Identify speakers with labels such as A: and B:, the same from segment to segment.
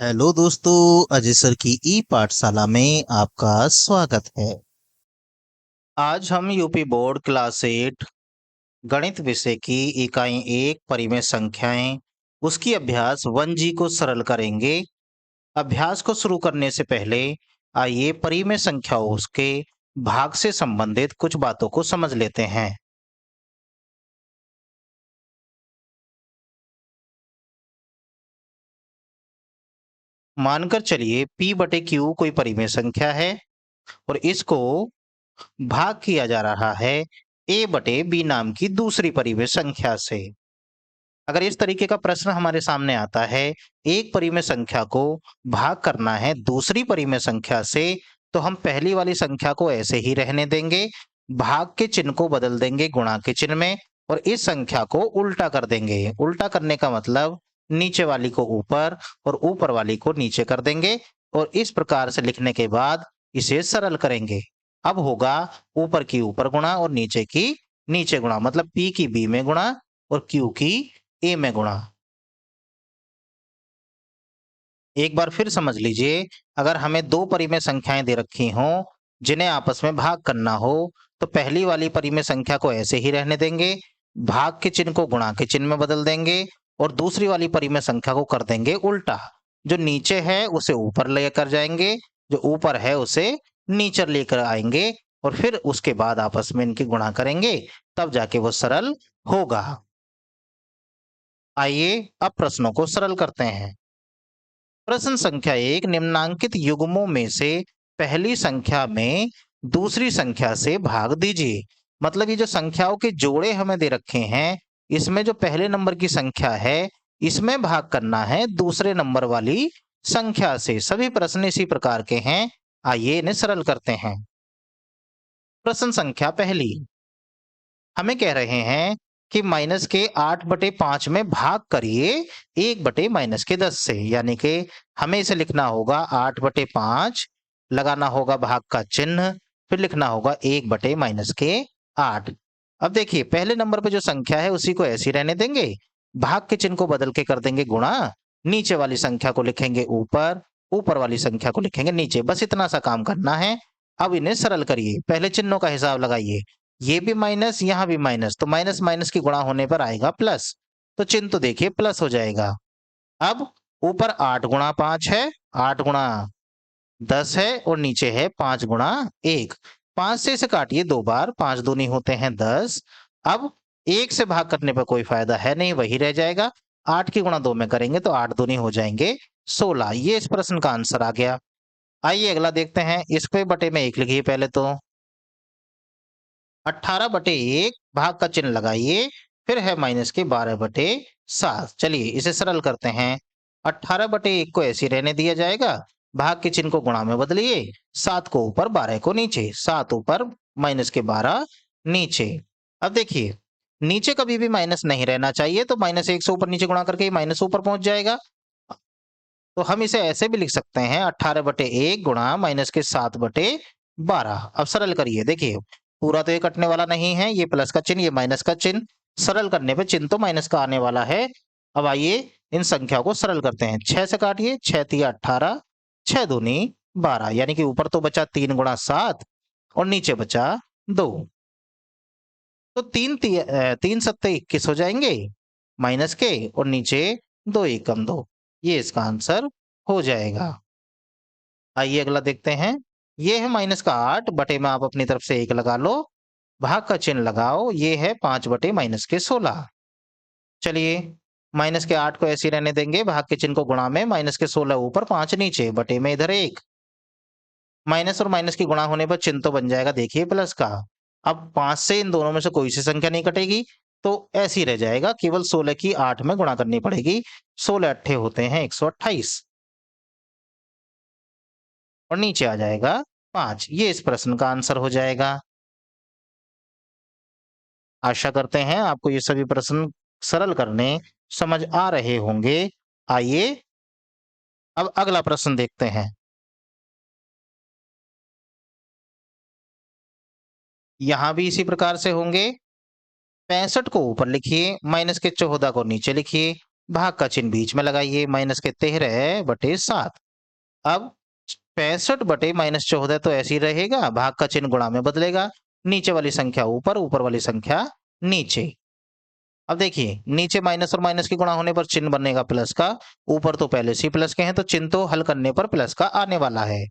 A: Hello दोस्तों, Ajay sir की ई पाठशाला में आपका स्वागत है। आज हम यूपी बोर्ड क्लास 8 गणित विषय की इकाई 1 परिमेय संख्याएं उसकी अभ्यास 1G को सरल करेंगे। अभ्यास को शुरू करने से पहले आइए परिमेय संख्याओं के भाग से संबंधित कुछ बातों को समझ लेते हैं। मानकर चलिए P बटे Q कोई परिमेय संख्या है और इसको भाग किया जा रहा है A बटे B नाम की दूसरी परिमेय संख्या से। अगर इस तरीके का प्रश्न हमारे सामने आता है, एक परिमेय संख्या को भाग करना है दूसरी परिमेय संख्या से, तो हम पहली वाली संख्या को ऐसे ही रहने देंगे, भाग के चिन्ह को बदल देंगे गुणा के चिन्ह में और इस संख्या को उल्टा कर देंगे। उल्टा करने का मतलब नीचे वाली को ऊपर और ऊपर वाली को नीचे कर देंगे और इस प्रकार से लिखने के बाद इसे सरल करेंगे। अब होगा ऊपर की ऊपर गुणा और नीचे की नीचे गुणा, मतलब P की B में गुणा और Q की A में गुणा। एक बार फिर समझ लीजिए, अगर हमें दो परिमेय संख्याएं दे रखी हों जिन्हें आपस में भाग करना हो, तो पहली वाली परिमेय संख्या को ऐसे ही रहने देंगे, भाग के चिन्ह को गुणा के चिन्ह में बदल देंगे और दूसरी वाली परिमेय संख्या को कर देंगे उल्टा। जो नीचे है उसे ऊपर लेकर जाएंगे, जो ऊपर है उसे नीचे लेकर आएंगे और फिर उसके बाद आपस में इनकी गुणा करेंगे, तब जाके वो सरल होगा। आइए अब प्रश्नों को सरल करते हैं। प्रश्न संख्या 1, निम्नांकित युग्मों में से पहली संख्या में दूसरी संख्या से भाग दीजिए। मतलब ये जो संख्याओं के जोड़े हमें दे रखे हैं, इसमें जो पहले नंबर की संख्या है इसमें भाग करना है दूसरे नंबर वाली संख्या से। सभी प्रश्न इसी प्रकार के हैं, आइए इन्हें सरल करते हैं। प्रश्न संख्या पहली, हमें कह रहे हैं कि माइनस के 8/5 में भाग करिए 1/-10 से, यानी कि हमें इसे लिखना होगा 8/5, लगाना होगा भाग का चिन्ह, फिर लिखना होगा 1/-8। अब देखिए पहले नंबर पे जो संख्या है उसी को ऐसी रहने देंगे, भाग के चिन्ह को बदल के कर देंगे गुणा, नीचे वाली संख्या को लिखेंगे ऊपर, ऊपर वाली संख्या को लिखेंगे नीचे। बस इतना सा काम करना है। अब इन्हें सरल करिए, पहले चिन्हों का हिसाब लगाइए, ये भी माइनस यहां भी माइनस, तो माइनस माइनस की गुणा होने पर आएगा प्लस, तो चिन्ह तो देखिए प्लस हो जाएगा। अब ऊपर 8 गुणा 5 है, 8 गुणा 10 है और नीचे है 5 गुणा 1। 5 से इसे काटिए दो बार, 5 दूनी होते हैं 10। अब 1 से भाग करने पर कोई फायदा है नहीं, वही रह जाएगा। 8 की गुणा 2 में करेंगे तो 8 दूनी हो जाएंगे 16। ये इस प्रश्न का आंसर आ गया। आइए अगला देखते हैं, इसको बटे में 1 लिखिए पहले तो। 18/1 भाग का चिन्ह लगाइए, फिर है माइनस के 12/7। चलिए इसे सरल करते हैं। 18/1 को ऐसे रहने दिया जाएगा, भाग के चिन्ह को गुणा में बदलिए, 7 को ऊपर 12 को नीचे, 7 ऊपर माइनस के 12 नीचे। अब देखिए नीचे कभी भी माइनस नहीं रहना चाहिए, तो -1 से ऊपर नीचे गुणा करके माइनस ऊपर पहुंच जाएगा। तो हम इसे ऐसे भी लिख सकते हैं 18/1 गुणा माइनस के 7/12। अब सरल करिए, देखिए पूरा तो ये कटने वाला नहीं है, ये प्लस का चिन्ह ये माइनस का चिन्ह, सरल करने पे चिन्ह तो माइनस का आने वाला है। अब आइए इन संख्याओं को सरल करते हैं। 6 से काटिए, 6 तिया 18, 6 दूनी 12, यानी कि ऊपर तो बचा 3 गुणा 7 और नीचे बचा 2। तो 3 सत्ते 21 हो जाएंगे माइनस के और नीचे 2 एकम 2, ये इसका आंसर हो जाएगा। आइए अगला देखते हैं, ये है माइनस का 8, बटे में आप अपनी तरफ से 1 लगा लो, भाग का चिन्ह लगाओ, ये है 5/-16। चलिए माइनस के 8 को ऐसे ही रहने देंगे, भाग के चिन्ह को गुणा में, माइनस के 16 ऊपर 5 नीचे, बटे में इधर 1। माइनस और माइनस की गुणा होने पर चिन्ह तो बन जाएगा देखिए प्लस का। अब 5 से इन दोनों में से कोई सी संख्या नहीं कटेगी, तो ऐसे ही रह जाएगा, केवल 16 की 8 में गुणा करनी पड़ेगी। 16 अट्ठे होते हैं 128 और नीचे आ जाएगा 5। ये इस प्रश्न का आंसर हो जाएगा। आशा करते हैं आपको ये सभी प्रश्न सरल करने समझ आ रहे होंगे। आइए अब अगला प्रश्न देखते हैं। यहां भी इसी प्रकार से होंगे। 65 को ऊपर लिखिए, माइनस के 14 को नीचे लिखिए, भाग का चिन्ह बीच में लगाइए, माइनस के 13/7। अब 65/-14 तो ऐसे ही रहेगा, भाग का चिन्ह गुणा में बदलेगा, नीचे वाली संख्या ऊपर, ऊपर वाली संख्या नीचे। अब देखिए, नीचे माइनस और माइनस के गुणा होने पर चिन्ह बनेगा प्लस का, ऊपर तो पहले से ही प्लस के हैं, तो चिन्ह तो हल करने पर प्लस का आने वाला है।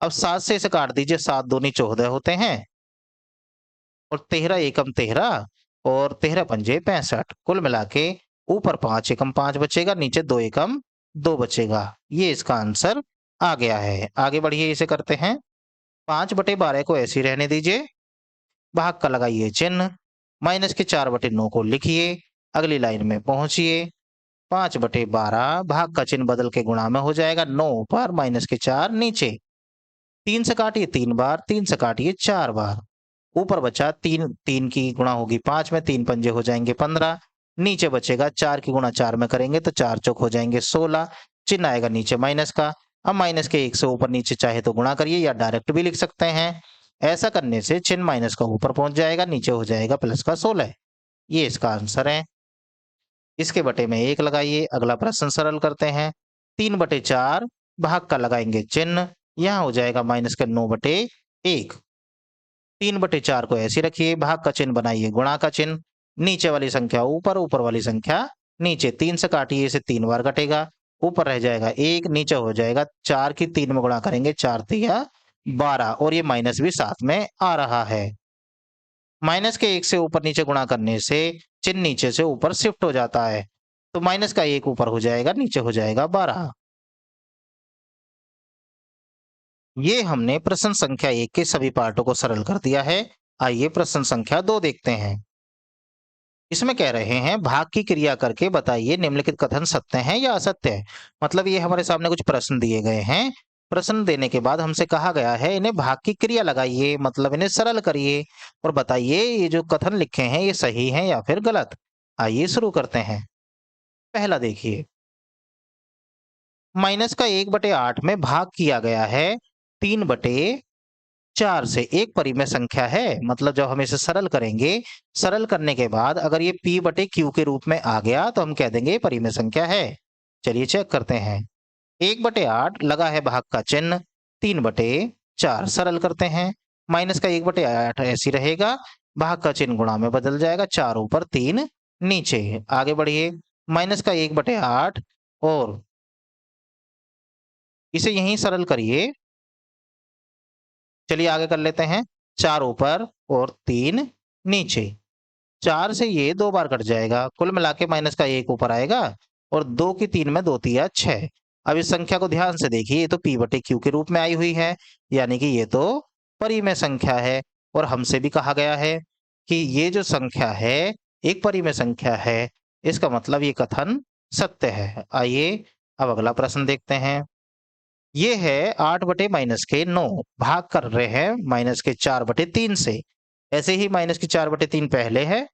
A: अब 7 से इसे काट दीजिए, 7 दूनी 14 होते हैं, और 13 एकम 13 और 13 पंजे 65। कुल मिला के ऊपर 5 एकम 5 बचेगा, नीचे 2 एकम 2 बचेगा। ये इसका आंसर आ गया है। आगे बढ़िए, इसे करते हैं। 5/12 को ऐसे ही रहने दीजिए, भाग का लगाइए चिन्ह, माइनस के 4/9 को लिखिए, अगली लाइन में पहुंचिए। 5/12 भाग का चिन्ह बदल के गुणा में हो जाएगा, 9 ऊपर माइनस के 4 नीचे। 3 से काटिए 3 बार, 3 से काटिए 4 बार, ऊपर बचा 3, 3 की गुणा होगी 5 में, 3 पंजे हो जाएंगे 15, नीचे बचेगा 4 की गुणा 4 में करेंगे तो 4 चौक हो जाएंगे 16, चिन्ह आएगा नीचे माइनस का। अब माइनस के 1 से ऊपर नीचे चाहे तो गुणा करिए या डायरेक्ट भी लिख सकते हैं। ऐसा करने से चिन्ह माइनस का ऊपर पहुंच जाएगा, नीचे हो जाएगा प्लस का 16। ये इसका आंसर है। इसके बटे में 1 लगाइए। अगला प्रश्न सरल करते हैं। 3/4 भाग का लगाएंगे चिन्ह, यहां हो जाएगा माइनस के 9/1। 3/4 को ऐसे रखिए, भाग का चिन्ह बनाइए गुणा का चिन्ह, नीचे वाली संख्या ऊपर, ऊपर वाली संख्या नीचे। 3 से काटिए, इसे 3 बार कटेगा, ऊपर रह जाएगा 1, नीचे हो जाएगा 4 की 3 में गुणा करेंगे, 4 तिया 12, और ये माइनस भी साथ में आ रहा है। माइनस के 1 से ऊपर नीचे गुणा करने से चिन्ह नीचे से ऊपर शिफ्ट हो जाता है, तो माइनस का 1 ऊपर हो जाएगा, नीचे हो जाएगा 12। ये हमने प्रश्न संख्या 1 के सभी पार्टों को सरल कर दिया है। आइए प्रश्न संख्या 2 देखते हैं। इसमें कह रहे हैं, भाग की क्रिया करके बताइए निम्नलिखित कथन सत्य हैं या असत्य है। मतलब ये हमारे सामने कुछ प्रश्न दिए गए हैं, प्रश्न देने के बाद हमसे कहा गया है इन्हें भाग की क्रिया लगाइए, मतलब इन्हें सरल करिए और बताइए ये जो कथन लिखे हैं ये सही है या फिर गलत। आइए शुरू करते हैं। पहला देखिए, माइनस का 1/8 में भाग किया गया है 3/4 से। एक परिमेय संख्या है, मतलब जब हम इसे सरल करेंगे, सरल करने के बाद अगर ये p/q के रूप में आ गया तो हम कह देंगे ये परिमेय संख्या है। चलिए चेक करते हैं। 1/8 लगा है भाग का चिन्ह, 3/4 सरल करते हैं। माइनस का 1/8 ऐसी रहेगा, भाग का चिन्ह गुणा में बदल जाएगा, 4 ऊपर 3 नीचे। आगे बढ़िए, माइनस का 1/8 और इसे यहीं सरल करिए। चलिए आगे कर लेते हैं। 4 ऊपर और 3 नीचे। 4 से ये 2 बार कट जाएगा, कुल मिला के माइनस का 1 ऊपर आएगा और 2 की 3 में 2 तिया 6। अब इस संख्या को ध्यान से देखिए, ये तो p/q के रूप में आई हुई है, यानी कि ये तो परिमेय संख्या है। और हमसे भी कहा गया है कि ये जो संख्या है एक परिमेय संख्या है, इसका मतलब ये कथन सत्य है। आइए अब अगला प्रश्न देखते हैं। ये है 8/-9 भाग कर रहे हैं माइनस के 4/3 से। ऐसे ही माइनस के 4/3 पहले है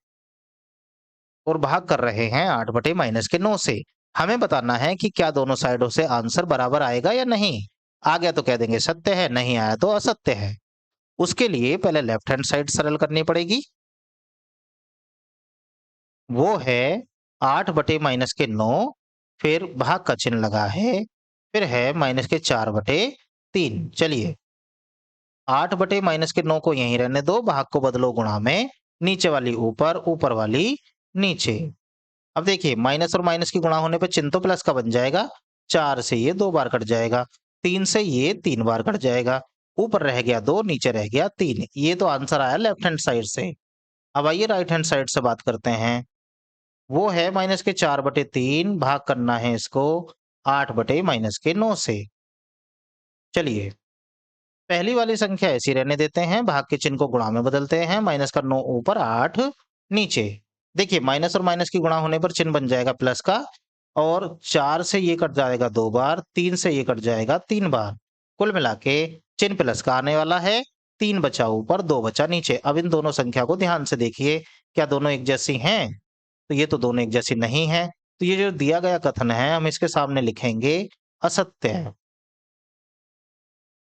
A: और भाग कर रहे हैं 8/-9 से। हमें बताना है कि क्या दोनों साइडों से आंसर बराबर आएगा या नहीं। आ गया तो कह देंगे सत्य है, नहीं आया तो असत्य है। उसके लिए पहले लेफ्ट हैंड साइड सरल करनी पड़ेगी। वो है 8/-9, फिर भाग का चिन्ह लगा है, फिर है माइनस के 4/3। चलिए 8/-9 को यहीं रहने दो, भाग को बदलो गुणा में, नीचे वाली ऊपर, ऊपर वाली नीचे। अब देखिए, माइनस और माइनस की गुणा होने पर चिन्ह तो प्लस का बन जाएगा, 4 से ये 2 बार कट जाएगा, 3 से ये 3 बार कट जाएगा, ऊपर रह गया 2, नीचे रह गया 3। ये तो आंसर आया लेफ्ट हैंड साइड से। अब आइए राइट हैंड साइड से बात करते हैं। वो है माइनस के 4/3, भाग करना है इसको 8/-9 से। चलिए पहली वाली संख्या ऐसी रहने देते हैं, भाग के चिन्ह को गुणा में बदलते हैं, माइनस का 9 ऊपर 8 नीचे। देखिए माइनस और माइनस की गुणा होने पर चिन्ह बन जाएगा प्लस का, और 4 से ये कट जाएगा 2 बार, 3 से ये कट जाएगा 3 बार। कुल मिला के चिन्ह प्लस का आने वाला है, 3 बचा ऊपर 2 बचा नीचे। अब इन दोनों संख्या को ध्यान से देखिए, क्या दोनों एक जैसी हैं? तो ये तो दोनों एक जैसी नहीं है, तो ये जो दिया गया कथन है हम इसके सामने लिखेंगे असत्य है।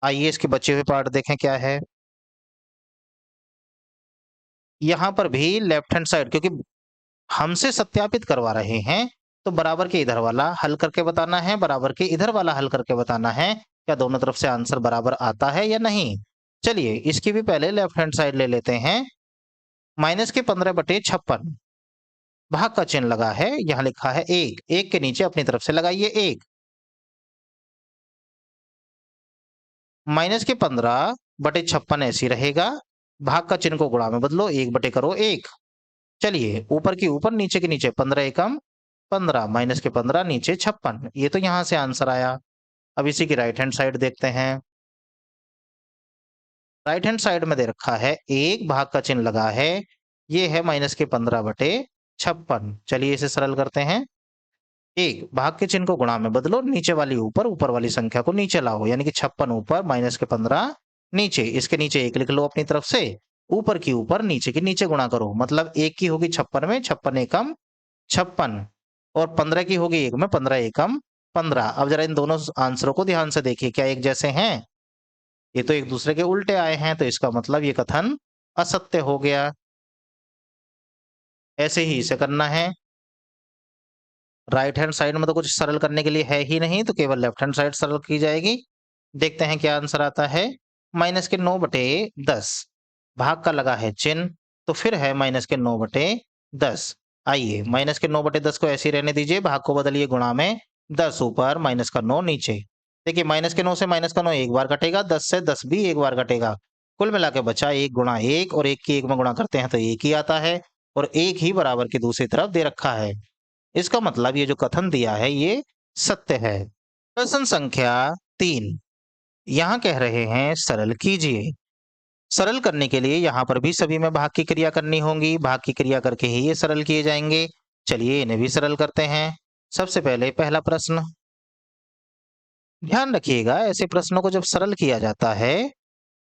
A: आइए इसके बचे हुए पार्ट देखें क्या है। यहाँ पर भी लेफ्ट हैंड साइड, क्योंकि हमसे सत्यापित करवा रहे हैं तो बराबर के इधर वाला हल करके बताना है, बराबर के इधर वाला हल करके बताना है क्या दोनों तरफ से आंसर बराबर आता है या नहीं। चलिए इसकी भी पहले लेफ्ट हैंड साइड ले लेते हैं। -15/56 भाग का चिन्ह लगा है, यहां लिखा है 1, 1 के नीचे अपनी तरफ से लगाइए 1। -15/56 ऐसी रहेगा, भाग का चिन्ह को गुणा में बदलो, 1 बटे करो 1। चलिए ऊपर की ऊपर नीचे के नीचे 15 एकम 15 -15 नीचे 56, ये तो यहां से आंसर आया। अब इसी की राइट हैंड साइड देखते हैं। राइट हैंड साइड में दे रखा है 1, भाग का चिन्ह लगा है, ये है -15/56। चलिए इसे सरल करते हैं। 1 भाग के चिन्ह को गुणा में बदलो, नीचे वाली ऊपर, ऊपर वाली संख्या को नीचे लाओ, यानी कि 56 ऊपर -15 नीचे। इसके नीचे 1 लिख लो अपनी तरफ से, ऊपर की ऊपर नीचे की नीचे गुणा करो, मतलब 1 की होगी 56 में 56 एकम 56 और 15 की होगी 1 में 15 एकम 15। अब जरा इन दोनों आंसरों को ध्यान से देखिए, क्या एक जैसे हैं? ये तो एक दूसरे के उल्टे आए हैं, तो इसका मतलब ये कथन असत्य हो गया। ऐसे ही इसे करना है। राइट हैंड साइड में तो कुछ सरल करने के लिए है ही नहीं, तो केवल लेफ्ट हैंड साइड सरल की जाएगी। देखते हैं क्या आंसर आता है। -9/10 भाग का लगा है चिन्ह, तो फिर है -9/10। आइए -9/10 को ऐसे ही रहने दीजिए, भाग को बदलिए गुणा में, 10 ऊपर -9 नीचे। देखिए -9 से -9 एक बार कटेगा, 10 से 10 भी एक बार कटेगा, कुल मिला के बचा 1 गुणा 1, और 1 की 1 में गुणा करते हैं तो 1 ही आता है, और 1 ही बराबर की दूसरी तरफ दे रखा है। इसका मतलब ये जो कथन दिया है ये सत्य है। प्रश्न संख्या 3, यहाँ कह रहे हैं सरल कीजिए। सरल करने के लिए यहाँ पर भी सभी में भाग की क्रिया करनी होगी, भाग की क्रिया करके ही ये सरल किए जाएंगे। चलिए इन्हें भी सरल करते हैं। सबसे पहले पहला प्रश्न, ध्यान रखिएगा ऐसे प्रश्नों को जब सरल किया जाता है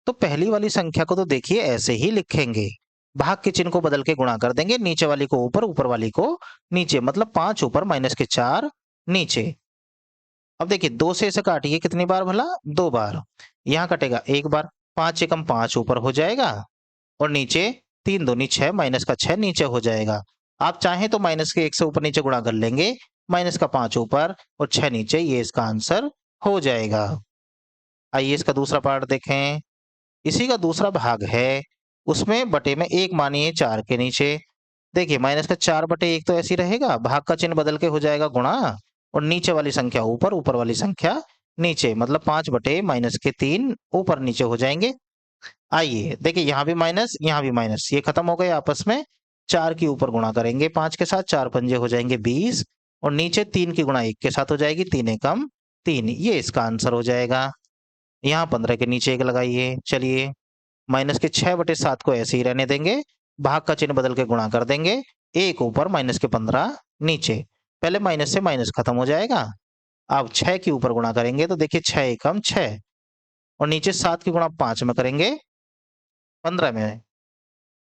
A: तो पहली वाली संख्या को तो देखिए ऐसे ही लिखेंगे, भाग के चिन्ह को बदल के गुणा कर देंगे, नीचे वाली को ऊपर, ऊपर वाली को नीचे, मतलब 5 ऊपर -4 नीचे। अब देखिए 2 से इसे काटिए कितनी बार भला? 2 बार। यहाँ कटेगा 1 बार, 5 एकम 5 ऊपर हो जाएगा, और नीचे 3 दूनी 6 माइनस का 6 नीचे हो जाएगा। आप चाहें तो माइनस के 1 से ऊपर नीचे गुणा कर लेंगे, माइनस का 5 ऊपर और 6 नीचे, ये इसका आंसर हो जाएगा। आइए इसका दूसरा पार्ट देखें। इसी का दूसरा भाग है, उसमें बटे में 1 मानिए 4 के नीचे। देखिए -4/1 तो ऐसी रहेगा, भाग का चिन्ह बदल के हो जाएगा गुणा, और नीचे वाली संख्या ऊपर, ऊपर वाली संख्या नीचे, मतलब 5/-3 ऊपर नीचे हो जाएंगे। आइए देखिए यहाँ भी माइनस, यहाँ भी माइनस, ये खत्म हो गए आपस में। 4 की ऊपर गुणा करेंगे 5 के साथ, 4 पंजे हो जाएंगे 20, और नीचे 3 की गुणा 1 के साथ हो जाएगी, 3 एकम 3, ये इसका आंसर हो जाएगा। यहाँ 15 के नीचे 1 लगाइए। चलिए -6/7 को ऐसे ही रहने देंगे, भाग का चिन्ह बदल के गुणा कर देंगे, 1 ऊपर -15 नीचे। पहले माइनस से माइनस खत्म हो जाएगा। अब 6 के ऊपर गुणा करेंगे तो देखिए 6 एकम 6, और नीचे 7 की गुणा 5 में करेंगे 15 में,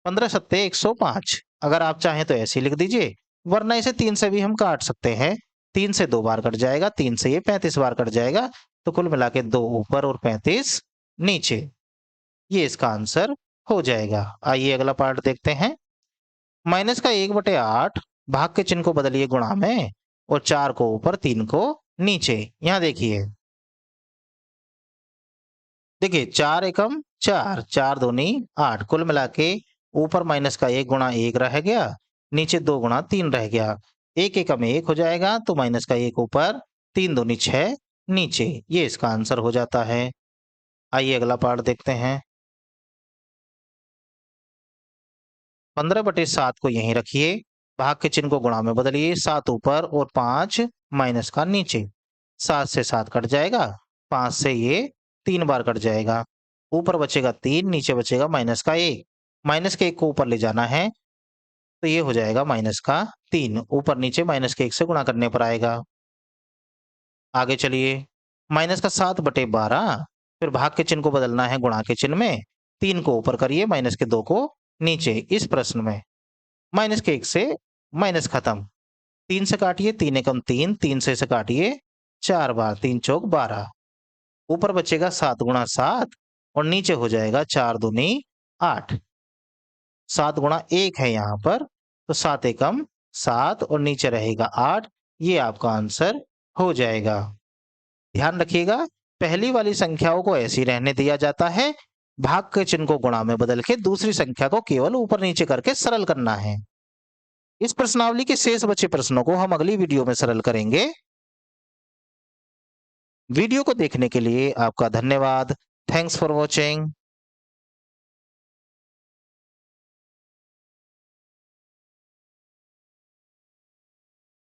A: 15 सत्ते 105। अगर आप चाहें तो ऐसे ही लिख दीजिए, वरना इसे 3 से भी हम काट सकते हैं। 3 से 2 बार कट जाएगा, 3 से ये 35 बार कट जाएगा, तो कुल मिला के 2 ऊपर और 35 नीचे, ये इसका आंसर हो जाएगा। आइए अगला पार्ट देखते हैं। माइनस का 1/8 भाग के चिन्ह को बदलिए गुणा में, और 4 को ऊपर 3 को नीचे। यहां देखिए 4 एकम 4, 4 दूनी 8, कुल मिला के ऊपर माइनस का 1 गुणा 1 रह गया, नीचे 2 गुणा 3 रह गया, 1 एकम 1 हो जाएगा, तो माइनस का 1 ऊपर, 3 दूनी 6 नीचे, ये इसका आंसर हो जाता है। आइए अगला पार्ट देखते हैं। 15/7 को यहीं रखिए, भाग के चिन्ह को गुणा में बदलिए, 7 ऊपर और 5 माइनस का नीचे, 7 से 7 कट जाएगा, 5 से ये 3 बार कट जाएगा, ऊपर बचेगा 3, नीचे बचेगा माइनस का 1, माइनस के 1 को ऊपर ले जाना है, तो ये हो जाएगा माइनस का 3, ऊपर नीचे माइनस के 1 से गुणा करने पर आएगा। आगे चलिए, माइनस का 7/12, फिर भाग के चिन्ह को बदलना है गुणा के चिन्ह में, 3 को ऊपर करिए, माइनस के 2 को नीचे। इस प्रश्न में माइनस के 1 से माइनस खत्म, 3 से काटिए, 3 एकम 3, 3 से इसे काटिए 4 बार, 3 चौक 12, ऊपर बचेगा 7 गुणा 7, और नीचे हो जाएगा 4 दूनी 8, 7 गुणा 1 है यहाँ पर, तो 7 एकम 7, और नीचे रहेगा 8, ये आपका आंसर हो जाएगा। ध्यान रखिएगा, पहली वाली संख्याओं को ऐसे ही रहने दिया जाता है। भाग के चिन्ह को गुणा में बदल के दूसरी संख्या को केवल ऊपर नीचे करके सरल करना है। इस प्रश्नावली के शेष बचे प्रश्नों को हम अगली वीडियो में सरल करेंगे। वीडियो को देखने के लिए आपका धन्यवाद। Thanks for watching.